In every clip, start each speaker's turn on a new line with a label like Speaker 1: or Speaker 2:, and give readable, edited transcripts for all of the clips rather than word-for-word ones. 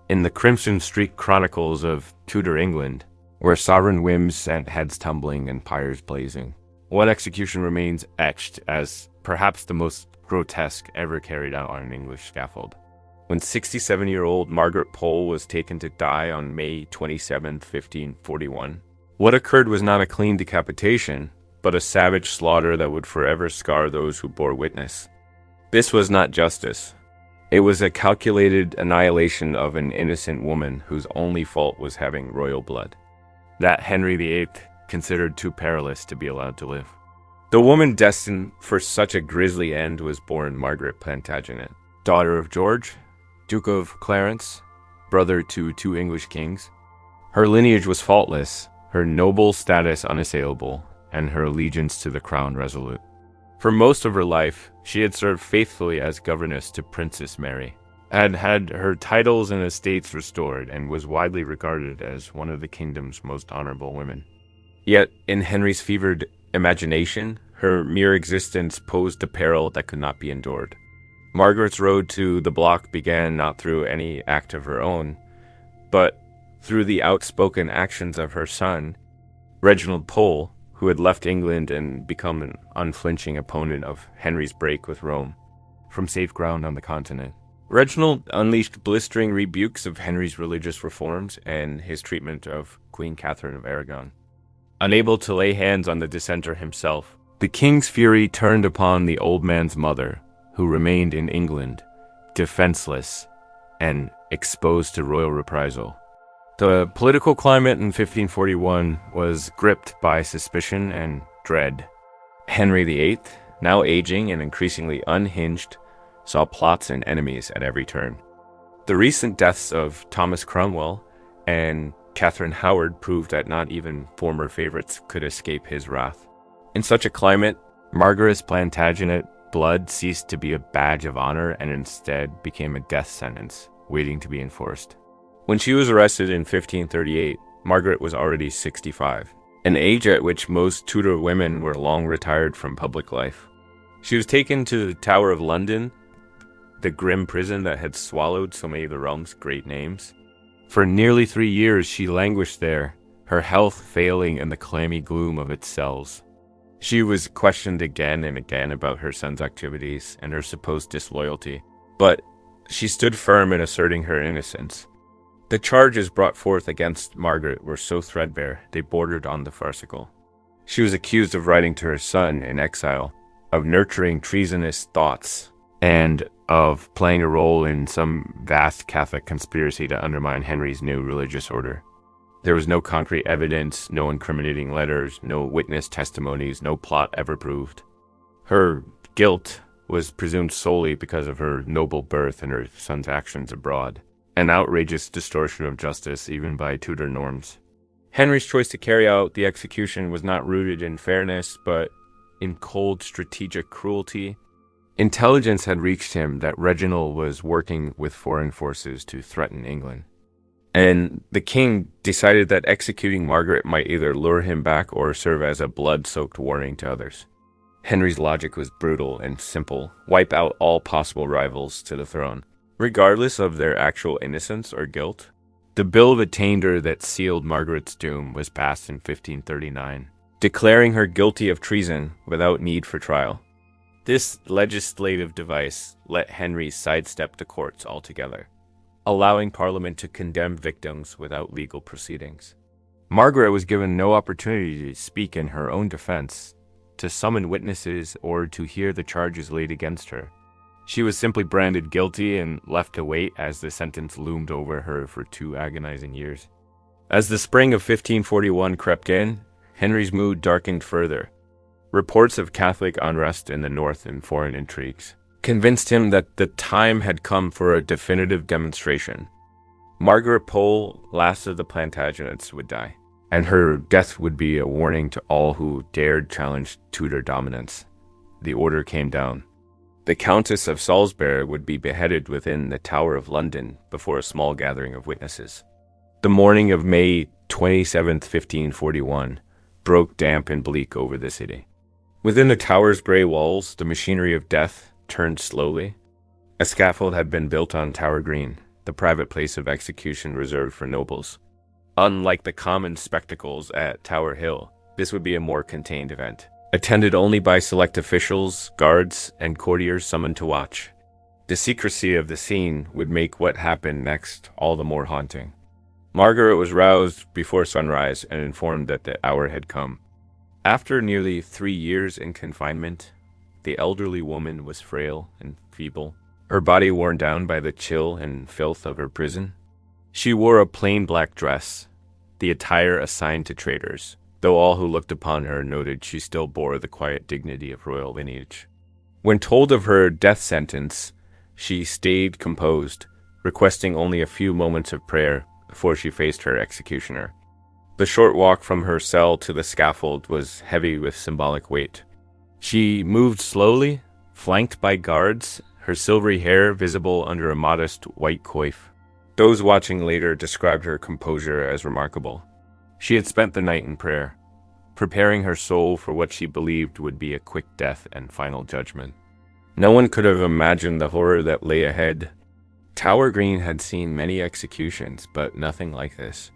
Speaker 1: In the Crimson Streak chronicles of Tudor England, where sovereign whims sent heads tumbling and pyres blazing, one execution remains etched as perhaps the most grotesque ever carried out on an English scaffold. When 67-year-old Margaret Pole was taken to die on May 27, 1541, what occurred was not a clean decapitation, but a savage slaughter that would forever scar those who bore witness. This was not justice. It was a calculated annihilation of an innocent woman whose only fault was having royal blood, that Henry VIII considered too perilous to be allowed to live. The woman destined for such a grisly end was born Margaret Plantagenet, daughter of George, Duke of Clarence, brother to 2 English kings. Her lineage was faultless, her noble status unassailable, and her allegiance to the crown resolute. For most of her life, she had served faithfully as governess to Princess Mary, had had her titles and estates restored, and was widely regarded as one of the kingdom's most honorable women. Yet, in Henry's fevered imagination, her mere existence posed a peril that could not be endured. Margaret's road to the block began not through any act of her own, but through the outspoken actions of her son, Reginald Pole, who had left England and become an unflinching opponent of Henry's break with Rome, from safe ground on the continent. Reginald unleashed blistering rebukes of Henry's religious reforms and his treatment of Queen Catherine of Aragon. Unable to lay hands on the dissenter himself, the king's fury turned upon the old man's mother, who remained in England, defenseless and exposed to royal reprisal. The political climate in 1541 was gripped by suspicion and dread. Henry VIII, now aging and increasingly unhinged, saw plots and enemies at every turn. The recent deaths of Thomas Cromwell and Catherine Howard proved that not even former favorites could escape his wrath. In such a climate, Margaret Plantagenet blood ceased to be a badge of honor and instead became a death sentence, waiting to be enforced. When she was arrested in 1538, Margaret was already 65, an age at which most Tudor women were long retired from public life. She was taken to the Tower of London, the grim prison that had swallowed so many of the realm's great names. For nearly 3 years she languished there, her health failing in the clammy gloom of its cells. She was questioned again and again about her son's activities and her supposed disloyalty, but she stood firm in asserting her innocence. The charges brought forth against Margaret were so threadbare they bordered on the farcical. She was accused of writing to her son in exile, of nurturing treasonous thoughts, and of playing a role in some vast Catholic conspiracy to undermine Henry's new religious order. There was no concrete evidence, no incriminating letters, no witness testimonies, no plot ever proved. Her guilt was presumed solely because of her noble birth and her son's actions abroad, an outrageous distortion of justice even by Tudor norms. Henry's choice to carry out the execution was not rooted in fairness, but in cold strategic cruelty. Intelligence had reached him that Reginald was working with foreign forces to threaten England, and the king decided that executing Margaret might either lure him back or serve as a blood-soaked warning to others. Henry's logic was brutal and simple: wipe out all possible rivals to the throne, regardless of their actual innocence or guilt. The Bill of Attainder that sealed Margaret's doom was passed in 1539, declaring her guilty of treason without need for trial. This legislative device let Henry sidestep the courts altogether, allowing Parliament to condemn victims without legal proceedings. Margaret was given no opportunity to speak in her own defense, to summon witnesses, or to hear the charges laid against her. She was simply branded guilty and left to wait as the sentence loomed over her for 2 agonizing years. As the spring of 1541 crept in, Henry's mood darkened further. Reports of Catholic unrest in the north and foreign intrigues convinced him that the time had come for a definitive demonstration. Margaret Pole, last of the Plantagenets, would die, and her death would be a warning to all who dared challenge Tudor dominance. The order came down. The Countess of Salisbury would be beheaded within the Tower of London before a small gathering of witnesses. The morning of May 27, 1541, broke damp and bleak over the city. Within the tower's gray walls, the machinery of death turned slowly. A scaffold had been built on Tower Green, the private place of execution reserved for nobles. Unlike the common spectacles at Tower Hill, this would be a more contained event, attended only by select officials, guards, and courtiers summoned to watch. The secrecy of the scene would make what happened next all the more haunting. Margaret was roused before sunrise and informed that the hour had come. After nearly 3 years in confinement, the elderly woman was frail and feeble, her body worn down by the chill and filth of her prison. She wore a plain black dress, the attire assigned to traitors, though all who looked upon her noted she still bore the quiet dignity of royal lineage. When told of her death sentence, she stayed composed, requesting only a few moments of prayer before she faced her executioner. The short walk from her cell to the scaffold was heavy with symbolic weight. She moved slowly, flanked by guards, her silvery hair visible under a modest white coif. Those watching later described her composure as remarkable. She had spent the night in prayer, preparing her soul for what she believed would be a quick death and final judgment. No one could have imagined the horror that lay ahead. Tower Green had seen many executions, but nothing like this.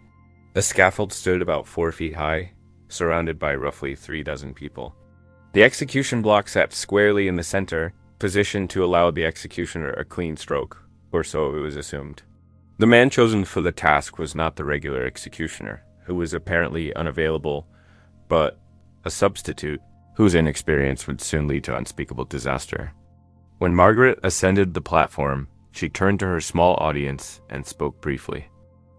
Speaker 1: The scaffold stood about 4 feet high, surrounded by roughly 36 people. The execution block sat squarely in the center, positioned to allow the executioner a clean stroke, or so it was assumed. The man chosen for the task was not the regular executioner, who was apparently unavailable, but a substitute whose inexperience would soon lead to unspeakable disaster. When Margaret ascended the platform, she turned to her small audience and spoke briefly.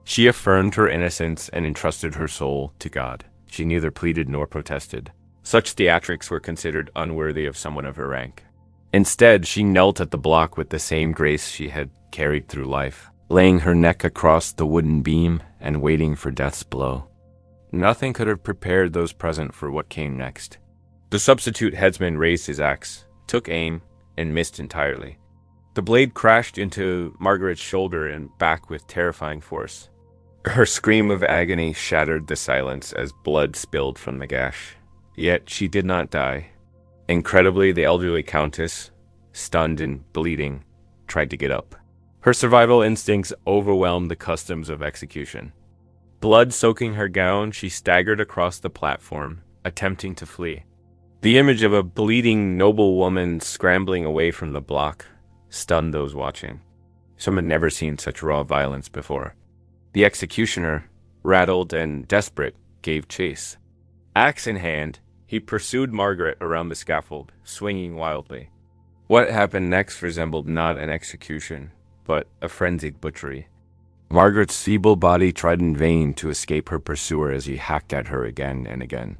Speaker 1: She affirmed her innocence and entrusted her soul to God. She neither pleaded nor protested. Such theatrics were considered unworthy of someone of her rank. Instead, she knelt at the block with the same grace she had carried through life, laying her neck across the wooden beam and waiting for death's blow. Nothing could have prepared those present for what came next. The substitute headsman raised his axe, took aim, and missed entirely. The blade crashed into Margaret's shoulder and back with terrifying force. Her scream of agony shattered the silence as blood spilled from the gash. Yet she did not die. Incredibly, the elderly countess, stunned and bleeding, tried to get up. Her survival instincts overwhelmed the customs of execution. Blood soaking her gown, she staggered across the platform, attempting to flee. The image of a bleeding noblewoman scrambling away from the block stunned those watching. Some had never seen such raw violence before. The executioner, rattled and desperate, gave chase. Axe in hand, he pursued Margaret around the scaffold, swinging wildly. What happened next resembled not an execution, but a frenzied butchery. Margaret's feeble body tried in vain to escape her pursuer as he hacked at her again and again.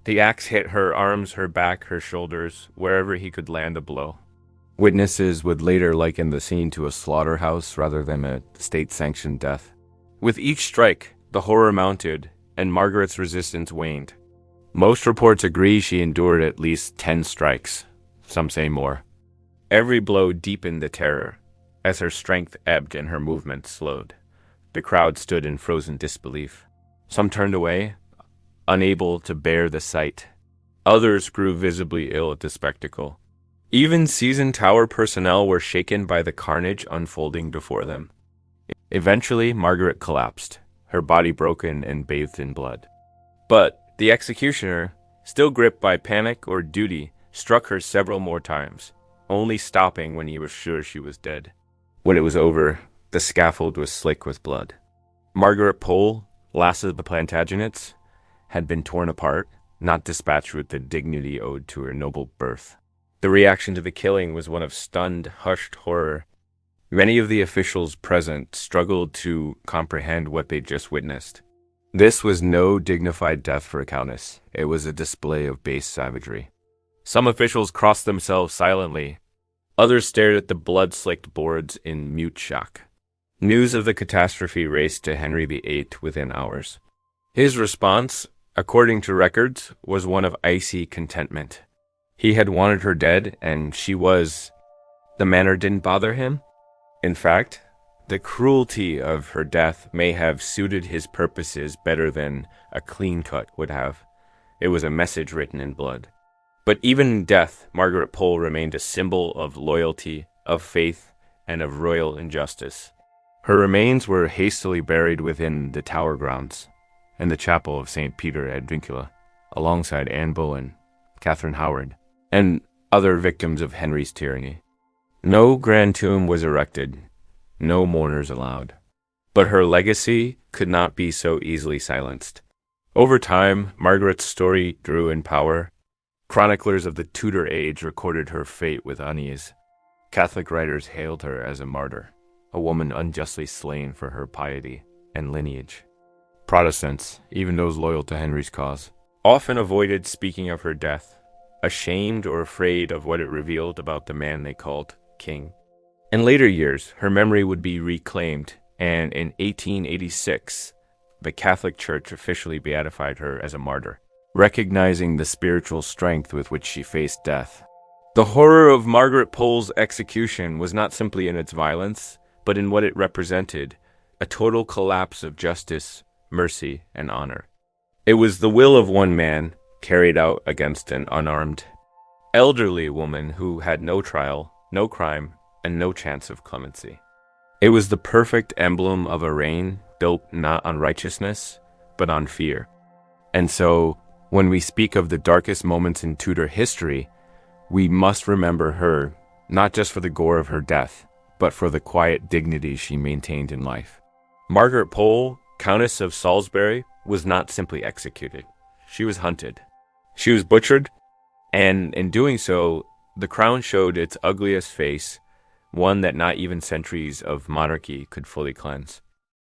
Speaker 1: The axe hit her arms, her back, her shoulders, wherever he could land a blow. Witnesses would later liken the scene to a slaughterhouse rather than a state-sanctioned death. With each strike, the horror mounted, and Margaret's resistance waned. Most reports agree she endured at least 10 strikes, some say more. Every blow deepened the terror, as her strength ebbed and her movements slowed. The crowd stood in frozen disbelief. Some turned away, unable to bear the sight. Others grew visibly ill at the spectacle. Even seasoned tower personnel were shaken by the carnage unfolding before them. Eventually, Margaret collapsed, her body broken and bathed in blood. But the executioner, still gripped by panic or duty, struck her several more times, only stopping when he was sure she was dead. When it was over, the scaffold was slick with blood. Margaret Pole, last of the Plantagenets, had been torn apart, not dispatched with the dignity owed to her noble birth. The reaction to the killing was one of stunned, hushed horror. Many of the officials present struggled to comprehend what they'd just witnessed. This was no dignified death for a countess. It was a display of base savagery. Some officials crossed themselves silently. Others stared at the blood-slicked boards in mute shock. News of the catastrophe raced to Henry VIII within hours. His response, according to records, was one of icy contentment. He had wanted her dead, and she was. The manner didn't bother him. In fact, the cruelty of her death may have suited his purposes better than a clean cut would have. It was a message written in blood. But even in death, Margaret Pole remained a symbol of loyalty, of faith, and of royal injustice. Her remains were hastily buried within the Tower grounds and the chapel of St. Peter ad Vincula, alongside Anne Boleyn, Catherine Howard, and other victims of Henry's tyranny. No grand tomb was erected, no mourners allowed. But her legacy could not be so easily silenced. Over time, Margaret's story grew in power. Chroniclers of the Tudor age recorded her fate with unease. Catholic writers hailed her as a martyr, a woman unjustly slain for her piety and lineage. Protestants, even those loyal to Henry's cause, often avoided speaking of her death, ashamed or afraid of what it revealed about the man they called king. In later years, her memory would be reclaimed, and in 1886, the Catholic Church officially beatified her as a martyr, recognizing the spiritual strength with which she faced death. The horror of Margaret Pole's execution was not simply in its violence, but in what it represented, a total collapse of justice, mercy, and honor. It was the will of one man carried out against an unarmed, elderly woman who had no trial, no crime, and no chance of clemency. It was the perfect emblem of a reign built not on righteousness, but on fear. And so, when we speak of the darkest moments in Tudor history, we must remember her, not just for the gore of her death, but for the quiet dignity she maintained in life. Margaret Pole, Countess of Salisbury, was not simply executed. She was hunted. She was butchered, and in doing so, the crown showed its ugliest face, one that not even centuries of monarchy could fully cleanse.